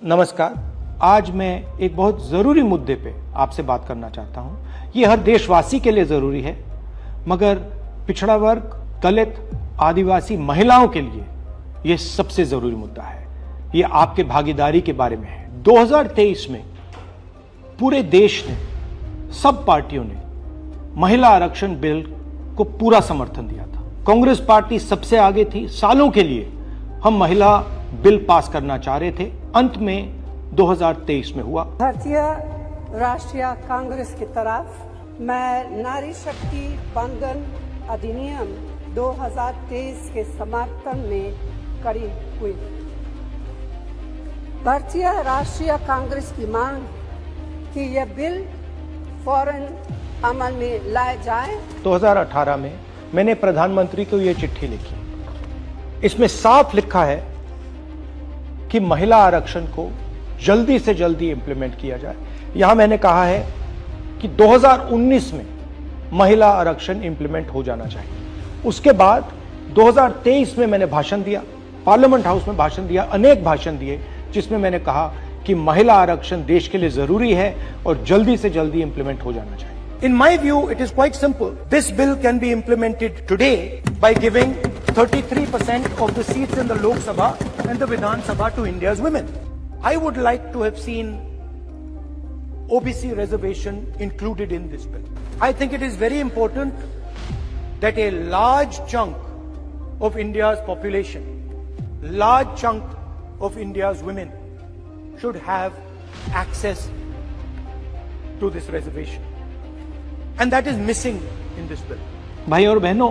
नमस्कार। आज मैं एक बहुत ज़रूरी मुद्दे पे आपसे बात करना चाहता हूं। ये हर देशवासी के लिए ज़रूरी है, मगर पिछड़ा वर्ग, दलित, आदिवासी महिलाओं के लिए ये सबसे ज़रूरी मुद्दा है। ये आपके भागीदारी के बारे में है। 2023 में पूरे देश ने, सब पार्टियों ने महिला आरक्षण बिल को पूरा समर्थन दिया था। कांग्रेस पार्टी सबसे आगे थी। सालों के लिए हम महिला बिल पास करना चाह रहे थे। अंत में 2023 में हुआ। भारतीय राष्ट्रीय कांग्रेस की तरफ मैं नारी शक्ति बंधन अधिनियम 2023 के समर्थन में खड़ी हुई। भारतीय राष्ट्रीय कांग्रेस की मांग कि यह बिल फौरन अमल में लाया जाए। 2018 में मैंने प्रधानमंत्री को यह चिट्ठी लिखी। इसमें साफ लिखा है कि महिला आरक्षण को जल्दी से जल्दी इंप्लीमेंट किया जाए। यहां मैंने कहा है कि 2019 में महिला आरक्षण इंप्लीमेंट हो जाना चाहिए। उसके बाद 2023 में मैंने भाषण दिया, पार्लियामेंट हाउस में भाषण दिया, अनेक भाषण दिए, जिसमें मैंने कहा कि महिला आरक्षण देश के लिए जरूरी है और जल्दी से जल्दी इंप्लीमेंट हो जाना चाहिए। In my view, it is quite simple. This bill can be implemented today by giving 33% of the seats in the Lok Sabha and the Vidhan Sabha to India's women. I would like to have seen OBC reservation included in this bill. I think it is very important that a large chunk of India's population, large chunk of India's women should have access to this reservation. And that is missing in this bill. भाई और बहनों,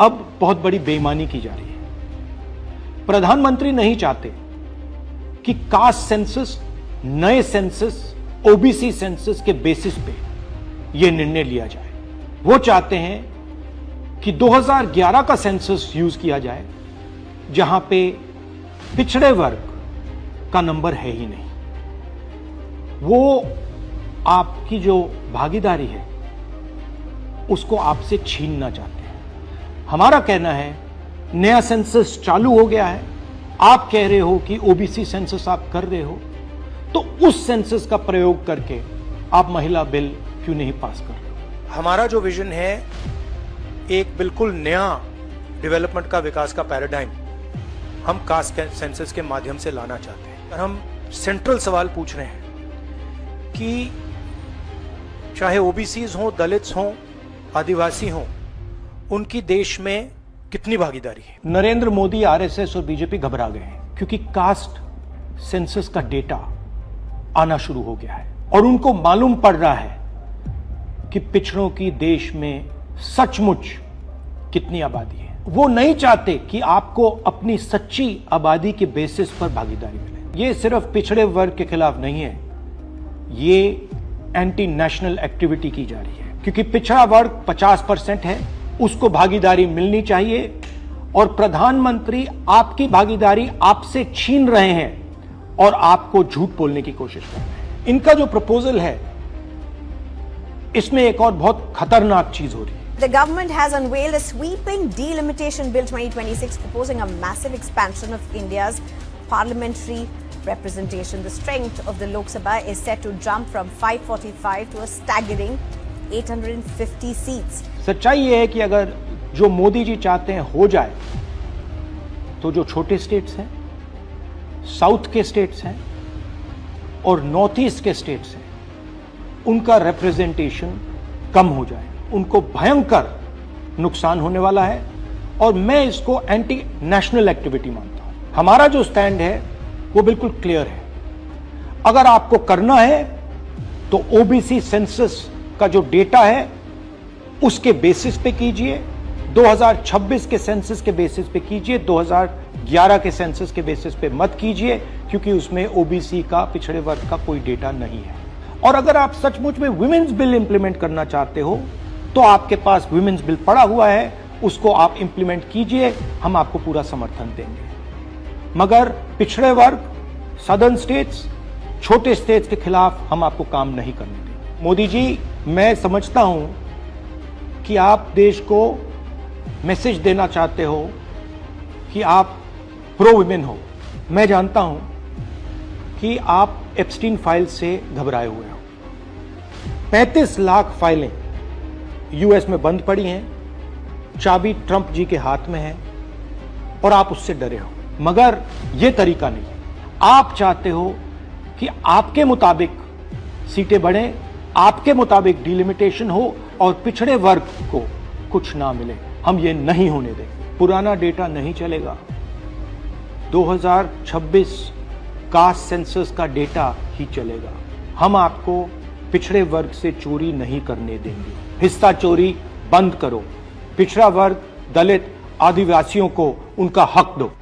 अब बहुत बड़ी बेईमानी की जा रही है। प्रधानमंत्री नहीं चाहते कि कास्ट सेंसस, नए सेंसस, ओबीसी सेंसस के बेसिस पे यह निर्णय लिया जाए। वो चाहते हैं कि 2011 का सेंसस यूज किया जाए, जहां पे पिछड़े वर्ग का नंबर है ही नहीं। वो आपकी जो भागीदारी है उसको आपसे छीनना चाहते हैं। हमारा कहना है नया सेंसस चालू हो गया है, आप कह रहे हो कि ओबीसी सेंसस आप कर रहे हो, तो उस सेंसस का प्रयोग करके आप महिला बिल क्यों नहीं पास कर रहे हो? हमारा जो विजन है एक बिल्कुल नया डेवलपमेंट का, विकास का पैराडाइम हम कास्ट सेंसस के माध्यम से लाना चाहते हैं। और हम सेंट्रल सवाल पूछ रहे हैं कि चाहे ओबीसीज हो, दलित्स हो, आदिवासी हो, उनकी देश में कितनी भागीदारी है। नरेंद्र मोदी, आरएसएस और बीजेपी घबरा गए हैं क्योंकि कास्ट सेंसस का डेटा आना शुरू हो गया है और उनको मालूम पड़ रहा है कि पिछड़ों की देश में सचमुच कितनी आबादी है। वो नहीं चाहते कि आपको अपनी सच्ची आबादी के बेसिस पर भागीदारी मिले। ये सिर्फ पिछड़े वर्ग के खिलाफ नहीं है, ये एंटी नेशनल एक्टिविटी की जा रही है, क्योंकि पिछड़ा वर्ग 50% है, उसको भागीदारी मिलनी चाहिए और प्रधानमंत्री आपकी भागीदारी आपसे छीन रहे हैं और आपको झूठ बोलने की कोशिश कर रहे हैं। इनका जो प्रपोजल है, इसमें एक और बहुत खतरनाक चीज हो रही है। The government has unveiled a sweeping delimitation bill 2026 proposing a massive expansion of India's parliamentary representation. The strength of the Lok Sabha is set to jump from 545 to a staggering 850 seats. सच्चाई ये है कि अगर जो मोदी जी चाहते हैं हो जाए, तो जो छोटे स्टेट्स हैं, साउथ के स्टेट्स हैं और नॉर्थ ईस्ट के स्टेट्स हैं, उनका रिप्रेजेंटेशन कम हो जाए। उनको भयंकर नुकसान होने वाला है और मैं इसको एंटी नेशनल एक्टिविटी मानता हूं। हमारा जो स्टैंड है वो बिल्कुल क्लियर है। अगर आपको करना है तो ओबीसी सेंसस का जो डेटा है उसके बेसिस पे कीजिए, 2026 के सेंसस के बेसिस पे कीजिए, 2011 के सेंसस के बेसिस पे मत कीजिए, क्योंकि उसमें ओबीसी का, पिछड़े वर्ग का कोई डेटा नहीं है। और अगर आप सचमुच में वुमेन्स बिल इंप्लीमेंट करना चाहते हो तो आपके पास वुमेन्स बिल पड़ा हुआ है, उसको आप इंप्लीमेंट कीजिए, हम आपको पूरा समर्थन देंगे। मगर पिछड़े वर्ग, सदर्न स्टेट्स, छोटे स्टेट्स के खिलाफ हम आपको काम नहीं करने देंगे। मोदी जी, मैं समझता हूं कि आप देश को मैसेज देना चाहते हो कि आप प्रो वुमेन हो। मैं जानता हूं कि आप एप्स्टीन फाइल से घबराए हुए हो। 35 लाख फाइलें यूएस में बंद पड़ी हैं, चाबी ट्रंप जी के हाथ में है और आप उससे डरे हो। मगर यह तरीका नहीं है। आप चाहते हो कि आपके मुताबिक सीटें बढ़े, आपके मुताबिक डिलिमिटेशन हो और पिछड़े वर्ग को कुछ ना मिले। हम ये नहीं होने देंगे। पुराना डेटा नहीं चलेगा। 2026 कास्ट सेंसस का डेटा ही चलेगा। हम आपको पिछड़े वर्ग से चोरी नहीं करने देंगे। हिस्सा चोरी बंद करो। पिछड़ा वर्ग, दलित, आदिवासियों को उनका हक दो।